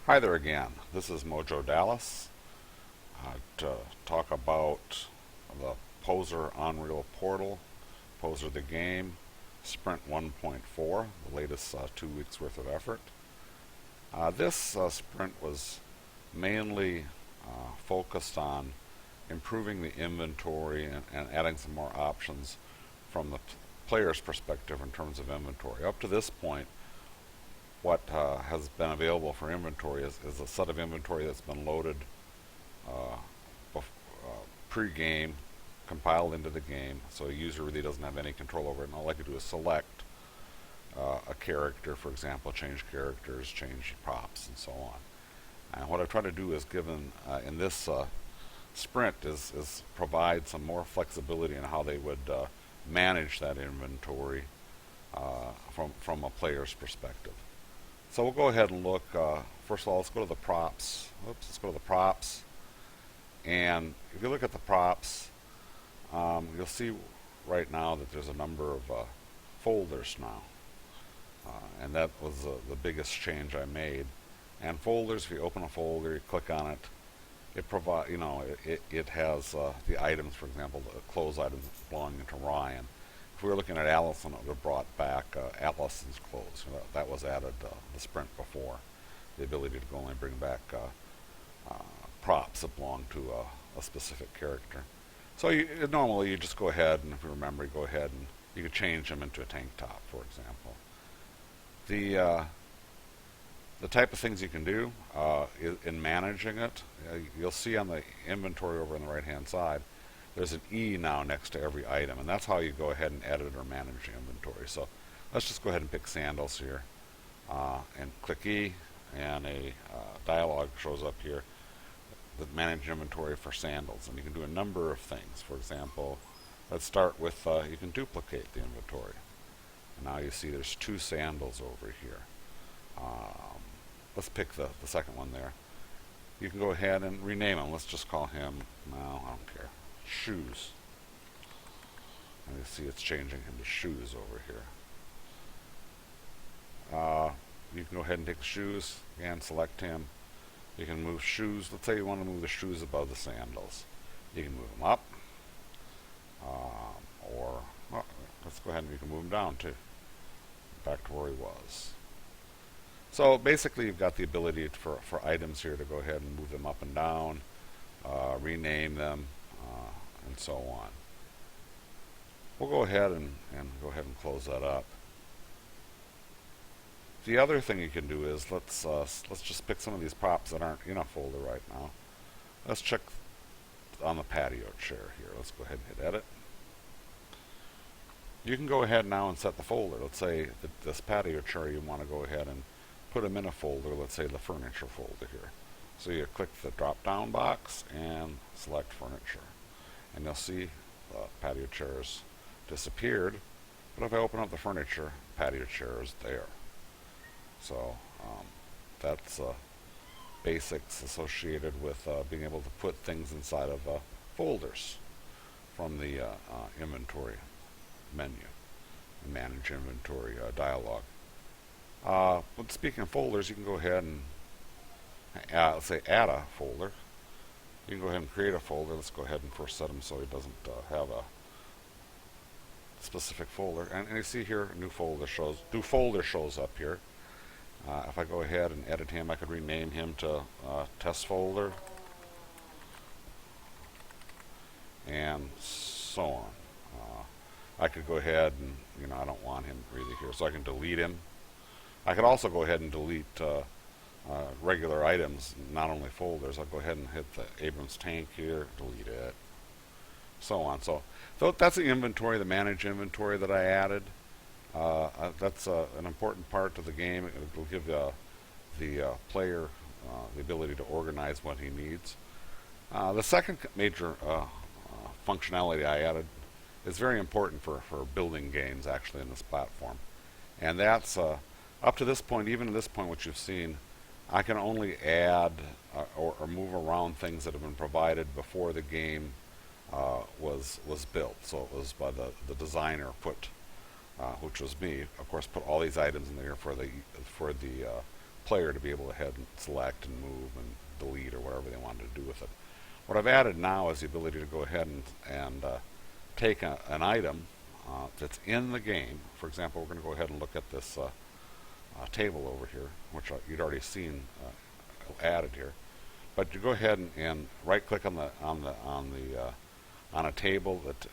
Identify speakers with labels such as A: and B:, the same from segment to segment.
A: Hi there again. This is Mojo Dallas to talk about the Poser Unreal Portal, Poser the Game, Sprint 1.4, the latest 2 weeks worth of effort. This sprint was mainly focused on improving the inventory and adding some more options from the player's perspective in terms of inventory. Up to this point, what has been available for inventory is a set of inventory that's been loaded uh, pre-game, compiled into the game, so a user really doesn't have any control over it, and all I can do is select a character, for example, change characters, change props, and so on. And what I've tried to do is, given in this sprint, is provide some more flexibility in how they would manage that inventory from a player's perspective. So we'll go ahead and look. First of all, let's go to the props. Oops, let's go to the props. And if you look at the props, you'll see right now that there's a number of folders now. And that was the biggest change I made. And folders, if you open a folder, you click on it, it has the items, for example, the clothes items belonging to Ryan. If we were looking at Allison, it would have brought back Allison's clothes. That was added the sprint before. The ability to go and bring back props that belong to a specific character. So normally you just go ahead, and if you remember, you go ahead and you could change them into a tank top, for example. The type of things you can do in managing it, you'll see on the inventory over on the right-hand side, there's an E now next to every item, and that's how you go ahead and edit or manage the inventory. So let's just go ahead and pick sandals here, and click E, and a dialog shows up here that manage inventory for sandals, and you can do a number of things. For example, let's start with you can duplicate the inventory, and now you see there's 2 sandals over here. Let's pick the second one there. You can go ahead and rename him. Let's just call him, no, I don't care, shoes. And you see it's changing him to shoes over here. You can go ahead and take the shoes and select him. You can move shoes. Let's say you want to move the shoes above the sandals. You can move them up, or well, let's go ahead and you can move them down too, back to where he was. So basically, you've got the ability for items here to go ahead and move them up and down, rename them, and so on. We'll go ahead and go ahead and close that up. The other thing you can do is let's just pick some of these props that aren't in a folder right now. Let's check on the patio chair here. Let's go ahead and hit edit. You can go ahead now and set the folder. Let's say that this patio chair, you want to go ahead and put them in a folder, let's say the furniture folder here. So you click the drop down box and select furniture, and you'll see the patio chairs disappeared, but if I open up the furniture, patio chair is there. So that's basics associated with being able to put things inside of folders from the inventory menu and manage inventory dialog. But speaking of folders, you can go ahead and let's say add a folder. You can go ahead and create a folder. Let's go ahead and first set him so he doesn't have a specific folder. And you see here, new folder shows up here. If I go ahead and edit him, I could rename him to test folder, and so on. I could go ahead and, I don't want him really here, so I can delete him. I could also go ahead and delete regular items, not only folders. I'll go ahead and hit the Abrams tank here, delete it, so on. So that's the inventory, the manage inventory that I added. That's an important part of the game. It will give the player the ability to organize what he needs. The second major functionality I added is very important for building games actually in this platform, and that's up to this point, even at this point, what you've seen, I can only add or move around things that have been provided before the game was built. So it was by the designer which was me, of course, put all these items in there for the player to be able to head and select and move and delete or whatever they wanted to do with it. What I've added now is the ability to go ahead and take an item that's in the game. For example, we're going to go ahead and look at this table over here, which you'd already seen added here. But you go ahead and right-click on a table that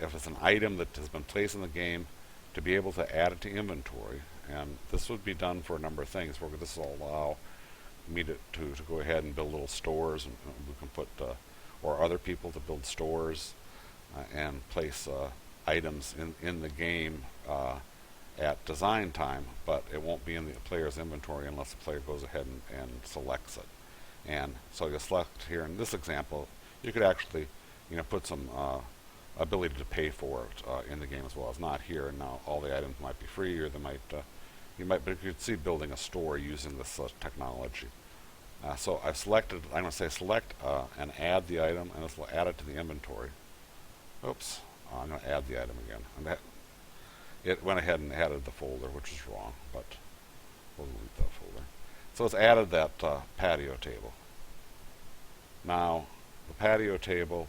A: if it's an item that has been placed in the game, to be able to add it to inventory. And this would be done for a number of things. This will allow me to go ahead and build little stores, and we can put or other people to build stores and place items in the game at design time, but it won't be in the player's inventory unless the player goes ahead and selects it. And so you select here in this example, you could actually put some ability to pay for it in the game as well. It's not here, and now all the items might be free, or they might but you could see building a store using this technology. So I've selected. I'm going to say select and add the item, and this will add it to the inventory. Oops, I'm going to add the item again. And it went ahead and added the folder, which is wrong, but we'll delete that folder. So it's added that patio table. Now the patio table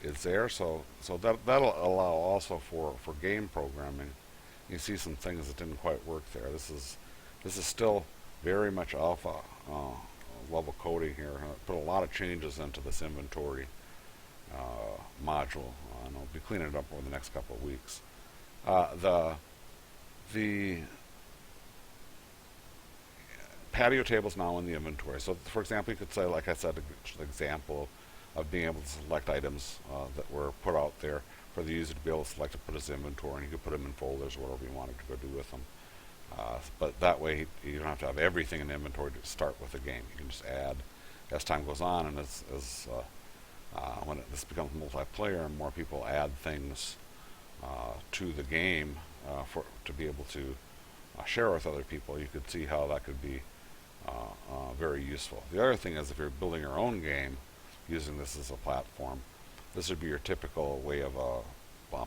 A: is there, so that'll allow also for game programming. You see some things that didn't quite work there. This is still very much alpha level coding here. I put a lot of changes into this inventory module, and I'll be cleaning it up over the next couple of weeks. The patio table is now in the inventory. So, for example, you could say, like I said, an example of being able to select items that were put out there for the user to be able to select and put as inventory, and you could put them in folders or whatever you wanted to go do with them. But that way, you don't have to have everything in the inventory to start with the game. You can just add as time goes on, and when this becomes multiplayer and more people add things to the game to be able to share with other people, you could see how that could be very useful. The other thing is, if you're building your own game using this as a platform, this would be your typical way of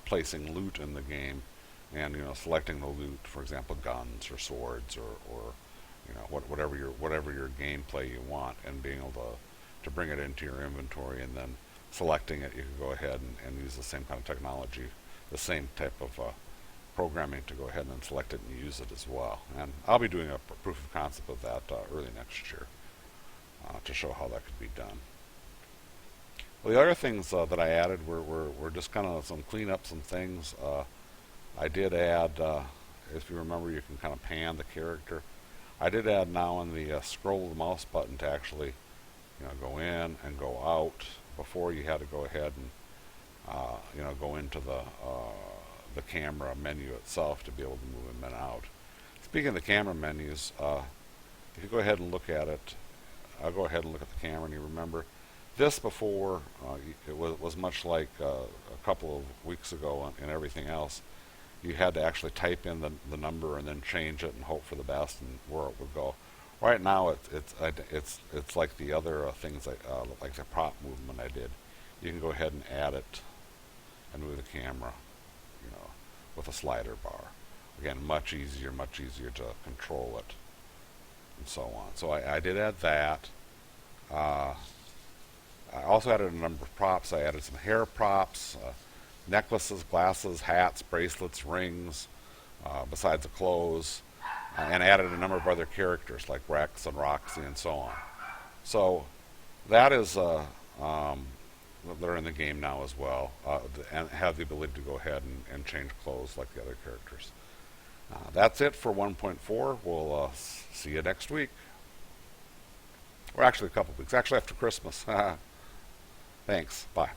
A: placing loot in the game, and selecting the loot, for example, guns or swords or whatever your gameplay you want, and being able to bring it into your inventory, and then selecting it, you can go ahead and use the same kind of technology, the same type of programming to go ahead and then select it and use it as well. And I'll be doing a proof of concept of that early next year to show how that could be done. Well, the other things that I added were just kind of some cleanup, some things. I did add, if you remember, you can kind of pan the character. I did add now on the scroll the mouse button to actually go in and go out. Before, you had to go ahead and go into the camera menu itself to be able to move in and out. Speaking of the camera menus, if you go ahead and look at it, I'll go ahead and look at the camera, and you remember this before, it was much like a couple of weeks ago and everything else. You had to actually type in the number and then change it and hope for the best and where it would go. Right now, it's like the other things, like the prop movement I did. You can go ahead and add it and move the camera, with a slider bar. Again, much easier to control it, and so on. So I did add that. I also added a number of props. I added some hair props, necklaces, glasses, hats, bracelets, rings, besides the clothes, and added a number of other characters like Rex and Roxy and so on. So that is they're in the game now as well, and have the ability to go ahead and change clothes like the other characters. That's it for 1.4. We'll see you next week. Or actually a couple weeks. Actually after Christmas. Thanks. Bye.